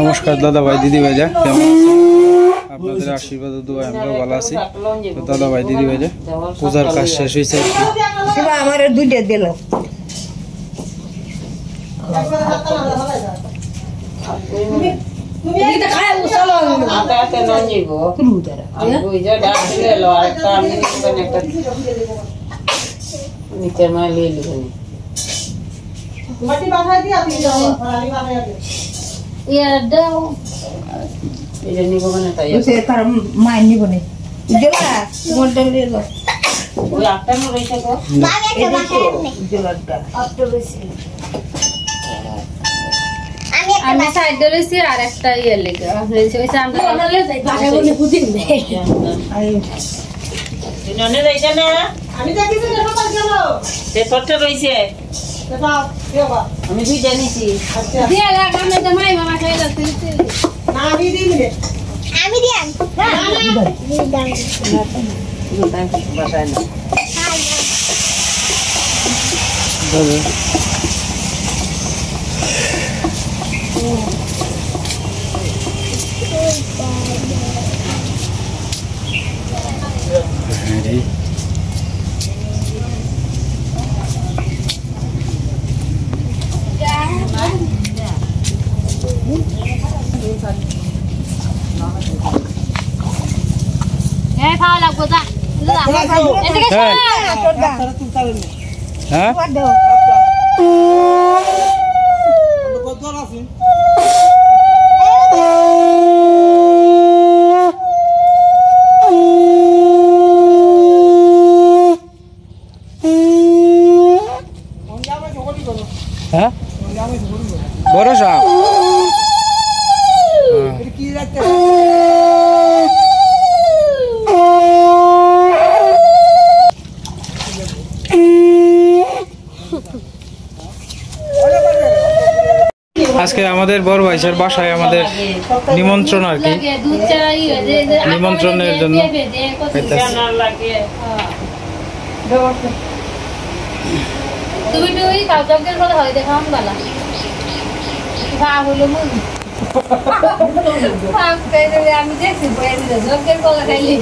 নমস্কার দাদা ভাই দিদি ভাইজা, কেমন আছেন? আপনাদের আশীর্বাদ ও দোয়ায় আমরা ভালো আছি। তো দাদা ভাই দিদি ভাইজা, পূজার কাজ শেষ হয়েছে। আমার দুইটা দিল তার মায়ের নিব না আমি সাইড ধরেছি আর একটা ইয়ে লেগে আমি দুই জানিছি খাওয়া লাগবো যা বড় সাপ আজকে আমাদের বড় ভাইসের বাসায় আমাদের নিমন্ত্রণ আর কি, নিমন্ত্রণের জন্য আমি দেখছি খাইলি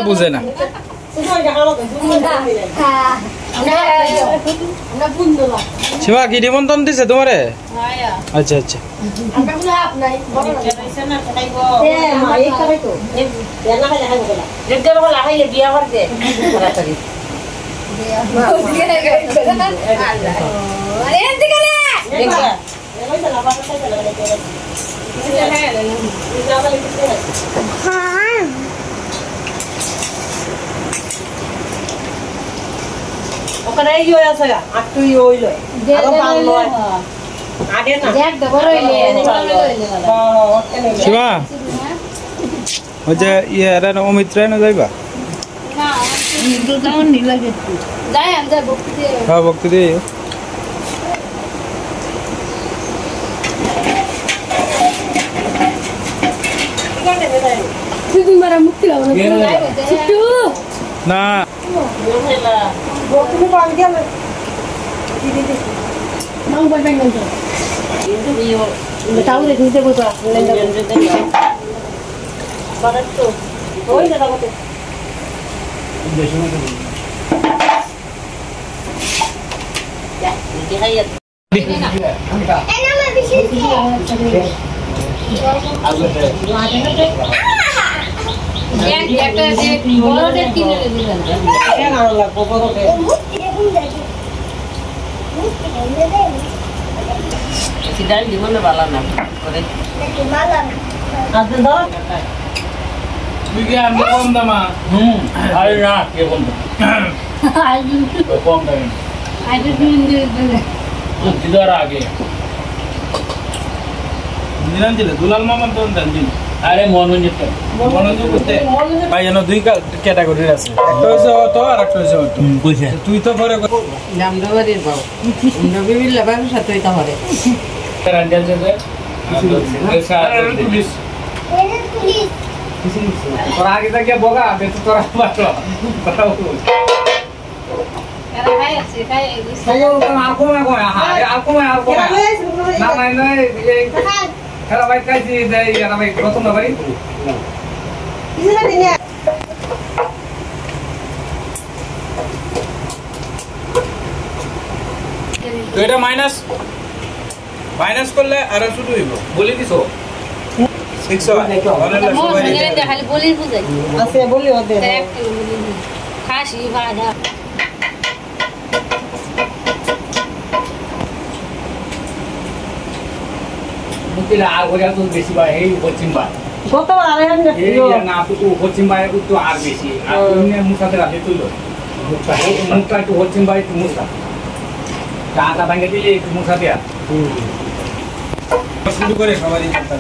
বুঝে না শিবা কি নিমন্ত্রণ দিছে তোমারে? আচ্ছা আচ্ছা ওখানে ইয়ে আছে আটটু ইয়ে হইলো আরো ভালো হয় আগে না দেখ দেবো রইলে শিবা ওই যে ইয়েরা অমিত্রা না যাইবা? না দুটাও নি লাগে যাই আমি যা ভক্তি দিয়ে হ্যাঁ ভক্তি দিয়ে তুই মারা মুক্তি লাও না তুমি পান গেলে দিদি নাও বাই নাও তাও দেখি দেবো তো বাড়তো ওই দাদা কত কম দামা আগে দুলাল মামার তো আরে মনোনীত ভাই যেন দুই ক্যাটাগরির আছে, একটা হচ্ছে অটো আর একটা হচ্ছে অটো। তুই তো পরে জামদাবাড়ির বাবু বিভিন্ন ব্যবসার সাথে এটা হবে তোরা আগে থেকে বগা বেতু তোরা বাটো তো এটা মাইনাস করলে আর শুধু হইব বলি দিছো 600 খালি বলি বুঝাই আছে বলি ওদের খাসি ভাজা মুতিলা আর ওরা তো বেশি ভাই এই পশ্চিম ভাই কত আর এই না তো পশ্চিম ভাই তো আর বেশি আর তুমি মুসাতে রাখে তুইলো মুখটা একটু পশ্চিম ভাই একটু মুসা টাকা ভাঙে দিলে একটু মুসা দেয়া শুরু করে সবারই করতে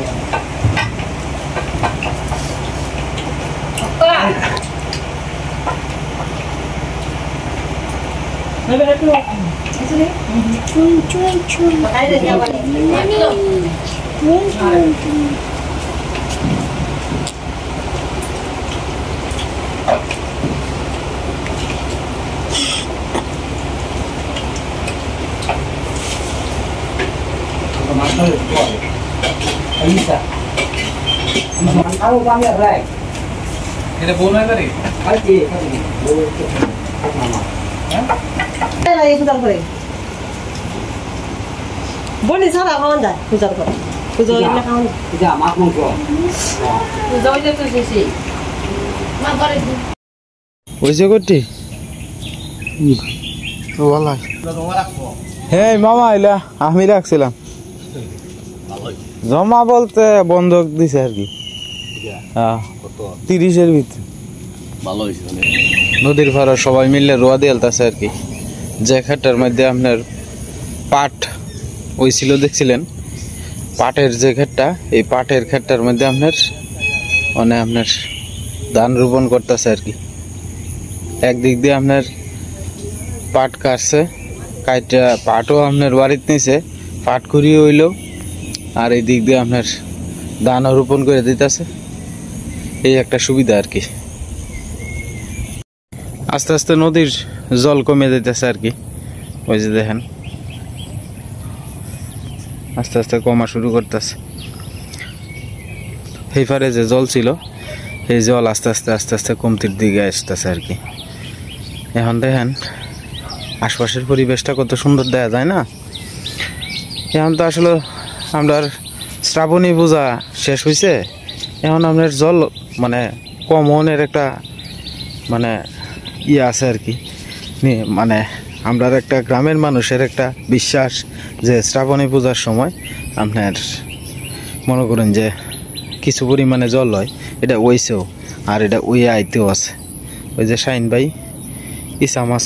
এটা বোন হয় করে বলি সারা খাওয়ান যায় পূজার পর পুজো হইলে খাওয়ান যা মাছ মাংস পুজো হইলে তো শেষই মা করে ওই যে করতি হ্যাঁ মামা এলা আমি রাখছিলাম জমা বলতে বন্ধক দিছে আর কি 30-এর ভিতরে ভালো হয়েছে নদীর পাড়া সবাই মিলে রোয়া দিয়ে আলতাছে আর কি, যে খাটটার মধ্যে আপনার পাট হয়েছিল দেখছিলেন, পাটের যে ক্ষেতটা, এই পাটের ক্ষেতটার মধ্যে আপনার ধান রোপণ করতেছে আর কি। একদিক দিয়ে আপনার পাট কাটছে, কাইটা পাটও আপনার বাড়িতে নিছে, পাট করিয়ে হইলো, আর এই দিক দিয়ে আপনার ধানও রোপণ করে দিতেছে। এই একটা সুবিধা আর কি। আস্তে আস্তে নদীর জল কমে যেতেছে আর কি, ওই যে দেখেন আস্তে আস্তে কমা শুরু করতেছে। এই পারে যে জল ছিল, এই জল আস্তে আস্তে কমতির দিকে আসতেছে আর কি। এখন দেখেন আশপাশের পরিবেশটা কত সুন্দর দেখা যায় না। এখন তো আসলে আমরা শ্রাবণী পূজা শেষ হয়েছে, এখন আপনার জল মানে কমনের একটা মানে ইয়ে আছে আর কি। মানে আমরা একটা গ্রামের মানুষের একটা বিশ্বাস যে শ্রাবণী পূজার সময় আপনার মনে করেন যে কিছু পরিমাণে জল হয়, এটা ওইছেও আর এটা ওই আইতেও আছে। ওই যে শাইন ভাই ইসা মাছ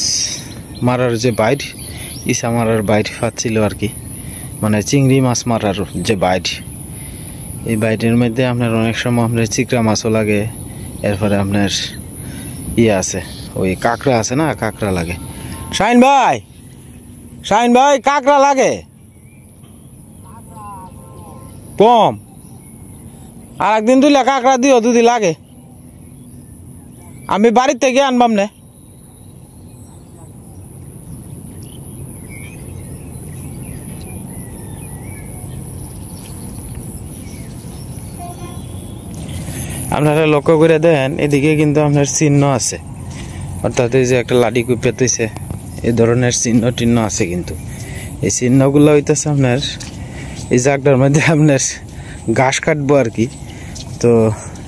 মারার যে বাইর, ইসা মারার বাইর পাচ্ছিল আর কি, মানে চিংড়ি মাছ মারার যে বাইর, এই বাইরের মধ্যে আপনার অনেক সময় আপনার চিকড়া মাছও লাগে, এরপরে আপনার ইয়ে আছে ওই কাঁকড়া আছে না, কাঁকড়া লাগে। শাইন ভাই কাঁকড়া লাগে কম, আর একদিন তুইলে কাঁকড়া দিও যদি লাগে, আমি বাড়ির থেকে আনবাম না। আপনারা লক্ষ্য করে দেখেন, এদিকে কিন্তু আপনার চিহ্ন আছে, অর্থাৎ এই যে একটা লাঠি কুপিয়েছে, এই ধরনের চিহ্ন টিহ্ন আছে। কিন্তু এই চিহ্নগুলো হইতেছে আপনার এই জায়গাটার মধ্যে আপনার ঘাস কাটবো আর কি। তো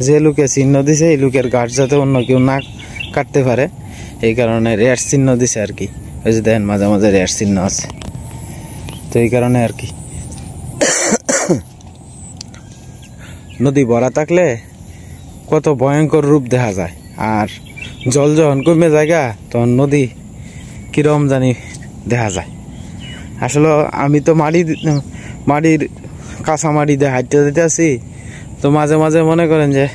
যে লোকে চিহ্ন দিছে, এই লোকের ঘাস যাতে অন্য কেউ না কাটতে পারে, এই কারণে রেয়ার চিহ্ন দিছে আর কি। ওই যে দেখেন মাঝে মাঝে রেয়ার চিহ্ন আছে, তো এই কারণে আর কি। নদী ভরা থাকলে কত ভয়ঙ্কর রূপ দেখা যায়, আর জল যখন কমে জায়গা তখন নদী কিরম জানি দেখা যায়। আসলে আমি তো মাটির কাঁচা মাটি দিয়ে হাঁটতে যেতে আছি, তো মাঝে মাঝে মনে করেন যে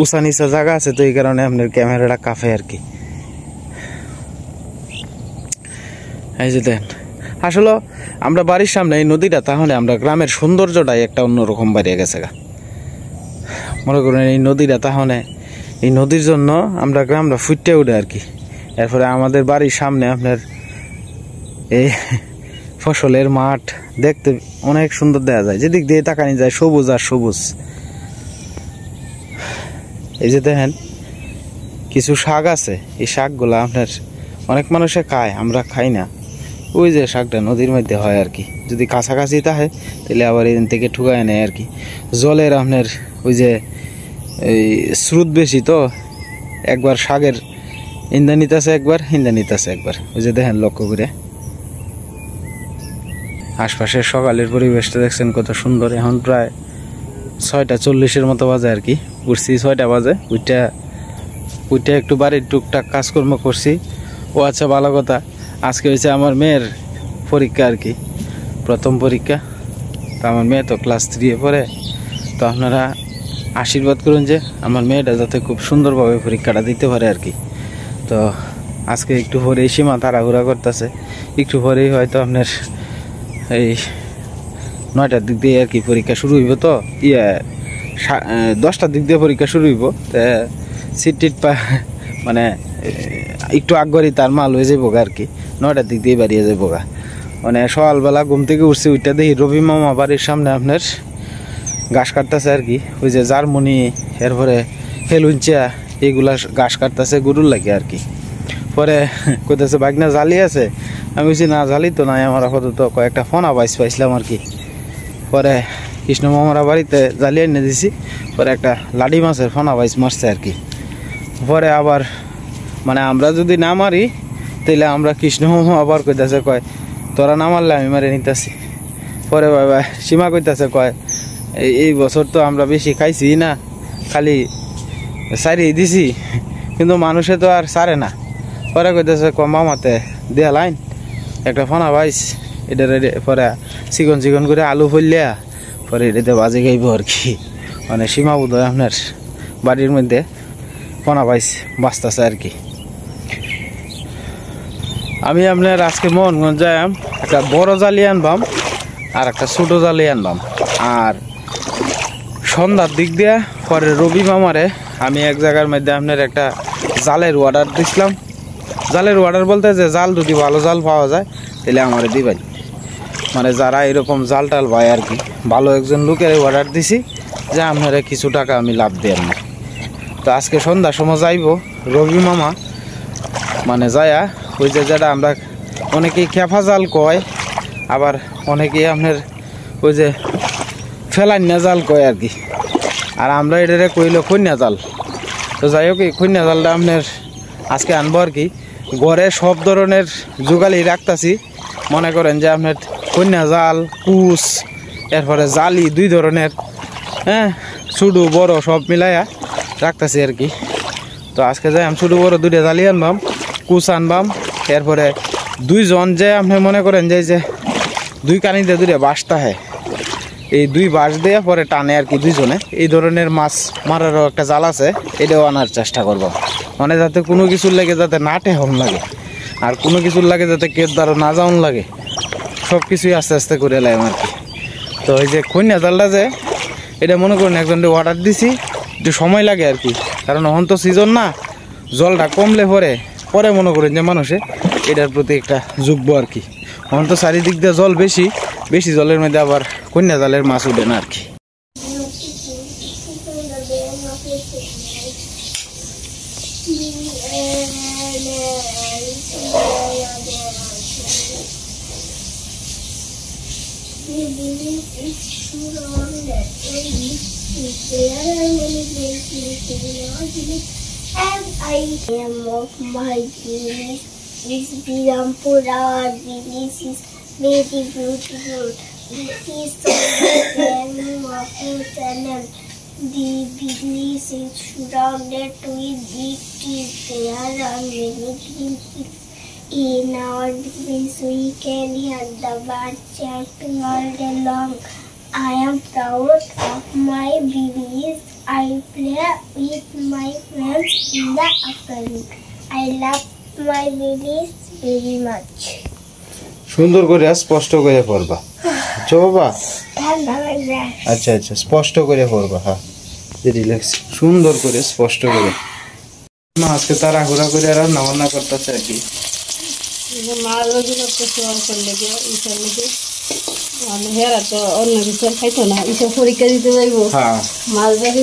উঁচা নিচা জায়গা আছে, তো এই কারণে আপনার ক্যামেরাটা কাঁপে আর কি। এই যে দেন, আসলে আমরা বাড়ির সামনে এই নদীটা, তাহলে আমরা গ্রামের সৌন্দর্যটাই একটা অন্যরকম বাড়িয়ে গেছে গা। মনে করেন এই নদীটা, তাহলে এই নদীর জন্য আমরা গ্রামটা ফুটে উঠে আর কি। এরপরে আমাদের বাড়ির সামনে আপনার এই ফসলের মাঠ দেখতে অনেক সুন্দর দেখা যায়, যেদিক দিয়ে তাকানি যায় সবুজ আর সবুজ। এই যে দেখেন কিছু শাক আছে, এই শাকগুলা আপনার অনেক মানুষে খায়, আমরা খাই না। ওই যে শাকটা নদীর মধ্যে হয় আর কি, যদি কাছাকাছি থাকে তাহলে আবার এদিন থেকে ঠুকায় নেয় আর কি। জলের আপনার ওই যে এই স্রোত বেশি, তো একবার শাকের ইন্দানিতে আছে, একবার ইন্দানিতে আছে একবার। ওই যে দেখেন লক্ষ্য করে আশপাশের সকালের পরিবেশটা দেখছেন কত সুন্দর। এখন প্রায় 6:40 মতো বাজে আর কি, উঠছি 6টা বাজে। উইটা একটু বাড়ির টুকটাক কাজকর্ম করছি। ও আচ্ছা, ভালো কথা, আজকে হয়েছে আমার মেয়ের পরীক্ষা আর কি, প্রথম পরীক্ষা। তো আমার মেয়ে তো ক্লাস 3-এ পড়ে, তো আপনারা আশীর্বাদ করুন যে আমার মেয়েটা যাতে খুব সুন্দরভাবে পরীক্ষাটা দিতে পারে আর কি। তো আজকে একটু পরেই সীমা তাড়াহুড়া করতেছে, একটু পরেই হয়তো আপনার এই 9টার দিক দিয়ে আর কি পরীক্ষা শুরু হইব। তো 10টার দিক দিয়ে পরীক্ষা শুরু হইব। সিট মানে একটু আগরি তার মাল হয়ে যাবো আর কি, 9টার দিক দিয়ে বাড়িয়ে যাবো গা। মানে সকালবেলা ঘুম থেকে উঠছি, ওইটা দেখি রবি মামা বাড়ির সামনে আপনার ঘাস কাটতেছে আর কি। ওই যে জার্মনি, এরপরে হেলুঞ্চা, এইগুলা ঘাস কাটতেছে গরুর লাগে আর কি। পরে কইতেছে বাগনা জালি আছে, আমি বলছি না জালি তো নাই আমার, আপাতত কয়েকটা ফোনা পাইছিলাম আর কি। পরে কৃষ্ণ মামারা বাড়িতে জালি এনে দিছি, পরে একটা লাডি মাছের ফোনা মারছে আর কি। পরে আবার মানে আমরা যদি না মারি তাহলে আমরা কৃষ্ণ মামা আবার কইতেছে কয় তোরা না মারলে আমি মারে নিতেছি। পরে বাবা সীমা কইতেছে কয় এই বছর তো আমরা বেশি খাইছি না, খালি সারিয়ে দিছি, কিন্তু মানুষে তো আর সারে না। পরে কইতেছে মামাতে দেয়া লাইন একটা ফোনা পাইস, এটা পরে চিকন চিকন করে আলু ফলিয়া পরে এটাতে বাজে খাইব আর কি। মানে সীমা বোধ হয় আপনার বাড়ির মধ্যে ফোনা পাইস বাঁচতেছে আর কি। আমি আপনার আজকে মোহনগঞ্জ যাই, একটা বড় জালি আনবাম আর একটা ছোটো জালি আনবাম। আর সন্ধ্যার দিক দিয়া পরে রবি মামারে আমি এক জায়গার মধ্যে আপনার একটা জালের অর্ডার দিছিলাম। জালের অর্ডার বলতে যে জাল যদি ভালো জাল পাওয়া যায় তাহলে আমারে দিবেন, মানে যারা এরকম জাল টাল পায় আর কি। ভালো একজন লোকের অর্ডার দিছি যে আপনারা কিছু টাকা আমি লাভ দেন না। তো আজকে সন্ধ্যার সময় যাইব রবি মামা, মানে যায়া ওই যে যেটা আমরা অনেকেই খেফা জাল কয়, আবার অনেকেই আপনার ওই যে ফেলান্না জাল কয় আর কি। আর আমরা এটারে কইল কন্যা জাল। তো যাই হোক, এই কন্যা জালটা আপনার আজকে আনবো আর কি। ঘরে সব ধরনের জোগালি রাখতেছি, মনে করেন যে আপনার কন্যা জাল, কুচ, এরপরে জালি 2 ধরনের, হ্যাঁ, ছোটো বড় সব মিলাইয়া রাখতেছি আর কি। তো আজকে যাই আমি ছোটো বড় 2টা জালি আনবাম, কুচ আনবাম। এরপরে 2 জন যে আপনি মনে করেন যে 2 কানিতে 2টা বাঁশটা হয়, এই 2 বাঁশ দিয়ে পরে টানে আর কি 2 জনে। এই ধরনের মাছ মারারও একটা জাল আছে, এটাও আনার চেষ্টা করব, মানে যাতে কোনো কিছুর লাগে যাতে না টেহন লাগে, আর কোনো কিছুর লাগে যাতে কেউ দ্বারা না যাওন লাগে, সব কিছুই আস্তে আস্তে করে এলাম আর কি। তো এই যে কন্যা জালটা যে এটা মনে করেন একজনকে অর্ডার দিছি, একটু সময় লাগে আর কি, কারণ এখন তো সিজন না, জলটা কমলে পরে মনে করেন যে মানুষে এটার প্রতি একটা যুগবো আর কি। এখন তো চারিদিক দিয়ে জল বেশি জলের মধ্যে আবার কন্যা জালের মাছ উঠে না আর কি। And I am of my village. This Birampura village is very beautiful. It is the name of Salem. The village is surrounded with big trees. There are many green hills. In our village, we can hear the birds chirping all day long. I am proud of my babies. I play with my friends in the afternoon. I love my babies very much. সুন্দর করে স্পষ্ট করে পড়বা আচ্ছা বাবা ঠান্ডা লাগবে। আচ্ছা আচ্ছা স্পষ্ট করে পড়বা হ্যাঁ রিল্যাক্স সুন্দর করে স্পষ্ট করে মা আজকে তাড়াহুড়া করে রান্না বান্না করতেছে আর কি মাছ ভাজি করতেছে অল্প লেগে ইসার লেগে মানে হেরা তো অন্য কিছু খাইতো না ইসব পরীক্ষা দিতে যাইবো হ্যাঁ মাছ ভাজি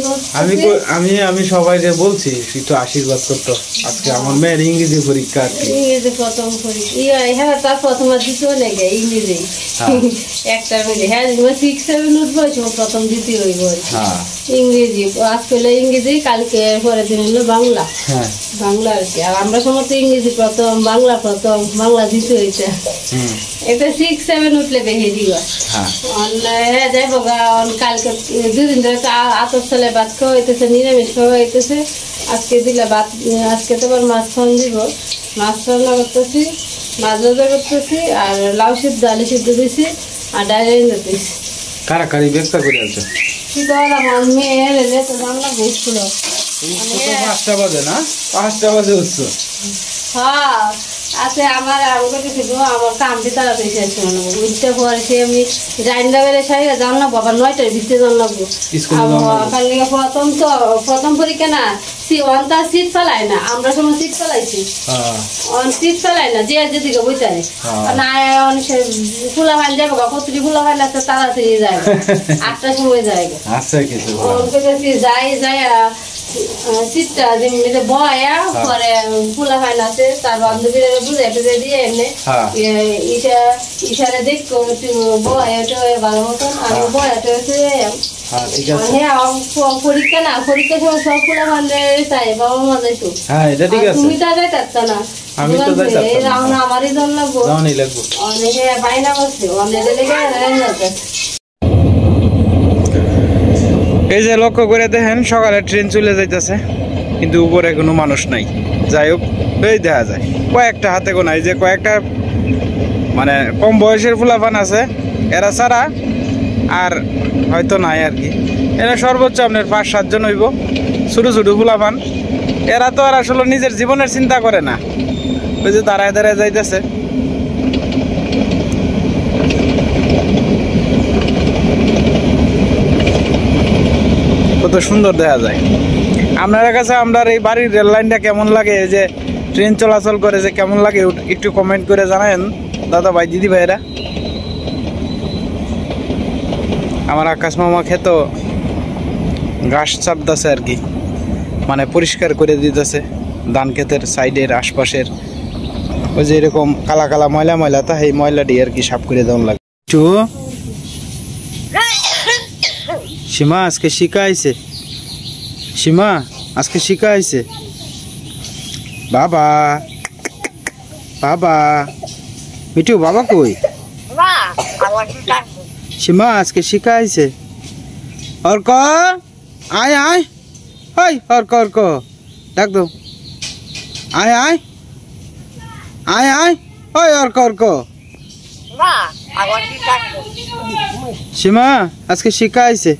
আমি আমি সবাইকে বলছি একটু আশীর্বাদ করতো আজকে আমার মেয়ের ইংরেজি পরীক্ষা আর কি ইংরেজি প্রথম পরীক্ষা হ্যাঁ তার প্রথম আর দ্বিতীয় লেগে ইংরেজি একটা মিলে হ্যাঁ 6-7 উঠবো প্রথম দ্বিতীয় হইব হ্যাঁ ইংরেজি আজকে হলো ইংরেজি কালকে পরের দিন হলো বাংলা হ্যাঁ বাংলা আর কি আর আমরা সমস্ত ইংরেজি প্রথম বাংলা দ্বিতীয় হইতে এটা 6-7 উঠলে বেশি দিবা হ্যাঁ যাই বাবা কালকে 2 দিন ধরে আতর ছেলে ভাত খাওয়া হইতেছে নিরামিষ খাওয়া হইতেছে আজকে দিলে ভাত আজকে তো আবার মাছ খাওয়ান দিব মাছ রান্না করতেছি মাছ ভাজা করতেছি আর লাউ সিদ্ধ আলু সিদ্ধ দিছি আর ডাইরেক্ট দিতেছি কারাকারি ব্যবসা করে আছে কি বললাম মেয়ের এলে তো রান্না বসছিল 5টা বাজে না 5টা বাজে উঠছো হ্যাঁ আচ্ছা আমার আমার কামটি তাড়াতাড়ি শেষ করে নেবো বুঝতে পারছি আমি জাইনটা বেড়ে সাইডে জান না বাবা 9টার ভিতরে জান লাগবো প্রথম পরীক্ষা না তার সিট ফেলায় না আমরা সময় সিট ফেলাইছি সিট ফেলায় না যে যেদিকে বইতে না ফুলা ফাইল যাবো কতটি ফুলা ফাইল আছে তাড়াতাড়ি যায় 8টার সময় যায় যাই সিটটা যেমনি বয়া পরে ফুলা ফাইল আছে তার বান্ধবীরা বুঝাই টুঝে দিয়ে এমনি ইশারা দেখো বয়া ভালো মতন আমি বয়াটা পরীক্ষা না পরীক্ষার সময় সব ফুলা ফাইলে চাই বাবা মা যাইতো তুমি তো যাইতা না আমারই জন লাগবো অনেকে বাইনা করছে অনেকে লেগে এই যে লক্ষ্য করে দেখেন সকালে ট্রেন চলে যাইতেছে কিন্তু উপরে কোনো মানুষ নাই যাই হোক এই দেখা যায় কয়েকটা হাতে গোনা এই যে কয়েকটা মানে কম বয়সের ফুলাফান আছে এরা ছাড়া আর হয়তো নাই আর কি এরা সর্বোচ্চ আপনার 5-7 জন হইব ছোটো ছোটো ফুলাফান এরা তো আর আসলে নিজের জীবনের চিন্তা করে না ওই যে দাঁড়ায় দাঁড়ায় যাইতেছে কত সুন্দর দেখা যায় আপনার কাছে আমরা এই বাড়ির রেল লাইনটা কেমন লাগে যে ট্রেন চলাচল করে যে কেমন লাগে একটু কমেন্ট করে জানাবেন দাদা ভাই দিদি ভাইরা আমার আকাশ মামা খেত ঘাস চাপতেছে আর কি মানে পরিষ্কার করে দিতেছে ধান ক্ষেতের সাইডের আশপাশের ওই যে এরকম কালা কালা ময়লা ময়লা তা এই ময়লাটি আর কি সাফ করে দেওয়া লাগে একটু সীমা আজকে শিখাইছে সীমা আজকে শিখাইছে বাবা বাবা মিঠু বাবা কই সীমা আজকে শিখাইছে অর্ক আয় আয় হই অর্ক অর্ক ডাক দো আয় আয় আয় আয় ওই অর্ক অর্ক সীমা আজকে শিখাইছে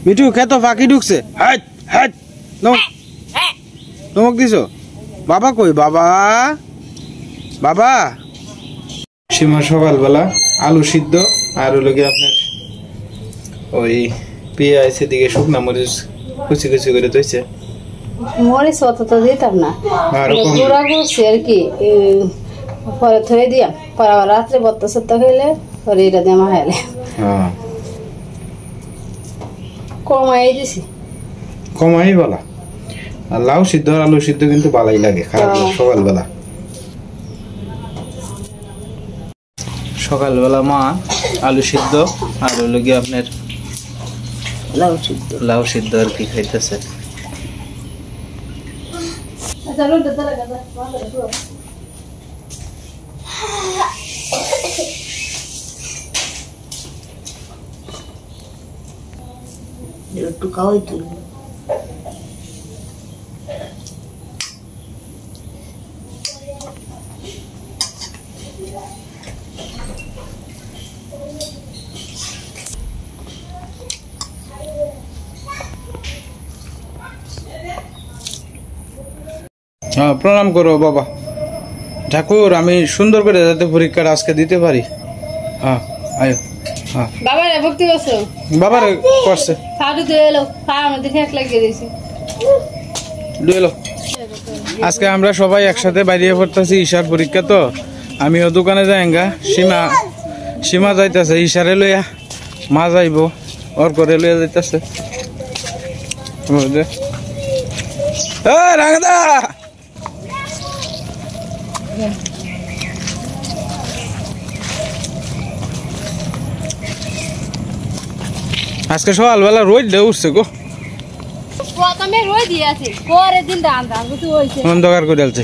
মিঠু খেতো ফাঁকি ঢুকছে নমক দিছো বাবা কই বাবা বাবা সীমা সকালবেলা আলু সিদ্ধ আর হলো কি আপনার ওই পেঁয়াজ দিকে শুকনা মরিচ কুচি কুচি করে ধুইছে মরিচ অত তো দিতাম না গুঁড়া করছি আর কি পরে থয়ে দিয়া পরে রাত্রে বত্তা সত্তা খাইলে পরে এটা দিয়ে মাখাইলে কমাই দিছি কমাই বলা আর লাউ সিদ্ধ আর আলু সিদ্ধ কিন্তু ভালোই লাগে খারাপ না সকালবেলা সকালবেলা মা আলু সিদ্ধ আর হলো কি আপনার লাউ সিদ্ধ আর কি খাইতেছে একটু খাওয়াই তুই হ্যাঁ, প্রণাম করো বাবা। ঠাকুর, আমি সুন্দর করে যাতে পরীক্ষাটা আজকে দিতে পারি। হ্যাঁ, আয়ো। হ্যাঁ, বাবার ভক্তি করছো, বাবার করছে। খাওয়া তো এলো, খাওয়া আমাদের ঠেক লাগিয়ে দিয়েছি। এলো। আজকে আমরা সবাই একসাথে বাইরে পড়তেছি, ঈশার পরীক্ষা তো। আমিও দোকানে যাইঙ্গা, সীমা যাইতেছে ঈশারে লইয়া, মা যাইব ওর করে লইয়া যাইতেছে। রাঙদা আজকে সকালবেলা রোদ দিয়ে উঠছে গো, প্রথমে রই দিয়েছি, পরের দিন ধান ধান কিছু হয়েছে অন্ধকার করে আলছে।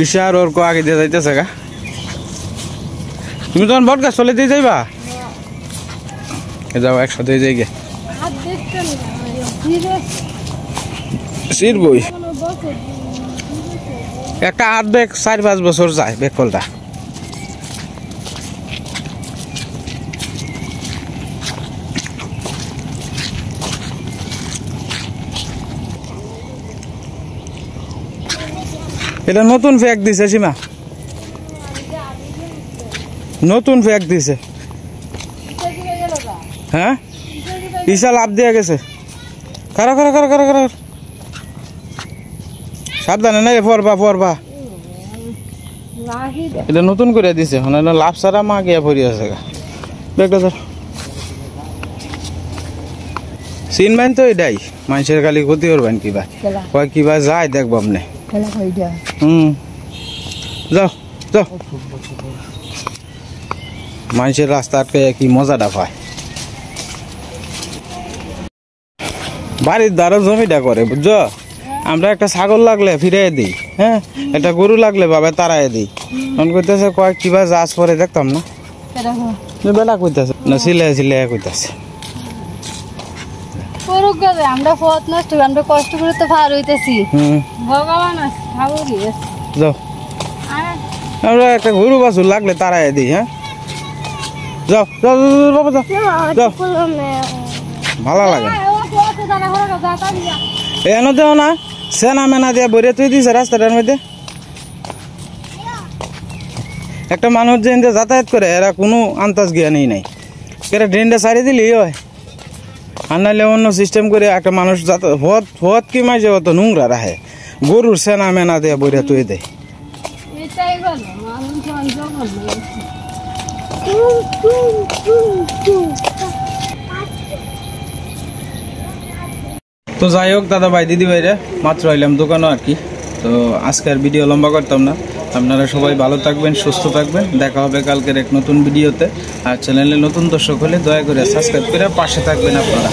ঈশার ওর কো আগে দিয়ে যাইতেছে গা। তুমি তখন বট গাছ চলে দিয়ে যাইবা, যাও একসাথে যাই গে। বই একটা 8 ব্যাগ 4-5 বছর যায় বেকলটা। এটা নতুন ফ্যাক দিছে সীমা, নতুন ফ্যাক দিছে। হ্যাঁ, ঈশা লাভ দিয়ে গেছে। কারো কারো কারো কারো কারো সাবধানে নাই, পড়বা। এটা নতুন করে দিছে, লাভ সারা মা গিয়া ভরি আছে গা। ব্যাগটা ধর। চিনবেন তো এটাই, মানুষের খালি ক্ষতি করবেন কিবা, কয় কিবা যায় দেখবো আপনি। যাও যাও, মানুষের রাস্তা আটকে কি মজাটা পায়। বাড়ির দ্বারা জমিটা করে বুঝছো, আমরা একটা ছাগল লাগলে ফিরাই দিই, হ্যাঁ, একটা গরু লাগলে বাবা তারাই দিই। মন করতেছে কয় কিবা যাচ পরে দেখতাম না, বেলা কইতাছে না, সিলাই কইতাছে। আমরা পথ নষ্ট, আমরা কষ্ট করে তো পার হইতেছি, ভগবান যাও, আমরা একটা গরু বাছুর লাগলে তারাই দিই। হ্যাঁ, যাও যাও বাবা, যাও যাও, ভালো লাগে। এনে দেও না, সেনা মেনা দিয়ে বইরে তুই দিছে রাস্তাটার মধ্যে। একটা মানুষ যে যাতায়াত করে এরা কোনো আন্দাজ জ্ঞানই নাই, এরা ড্রেনটা ছাড়িয়ে দিলেই হয়। আর নাহলে অন্য সিস্টেম করে একটা মানুষ হত কি মাঝে অত নোংরা রাখে, গরুর সেনা মেনা দিয়ে বইরে তুই দেয়। তো যাই হোক দাদা ভাই দিদি ভাইরা, মাত্র এলাম দোকানও আর কি। তো আজকের ভিডিও লম্বা করতাম না, আপনারা সবাই ভালো থাকবেন, সুস্থ থাকবেন। দেখা হবে কালকের এক নতুন ভিডিওতে। আর চ্যানেলে নতুন দর্শক হলে দয়া করে সাবস্ক্রাইব করে পাশে থাকবেন আপনারা।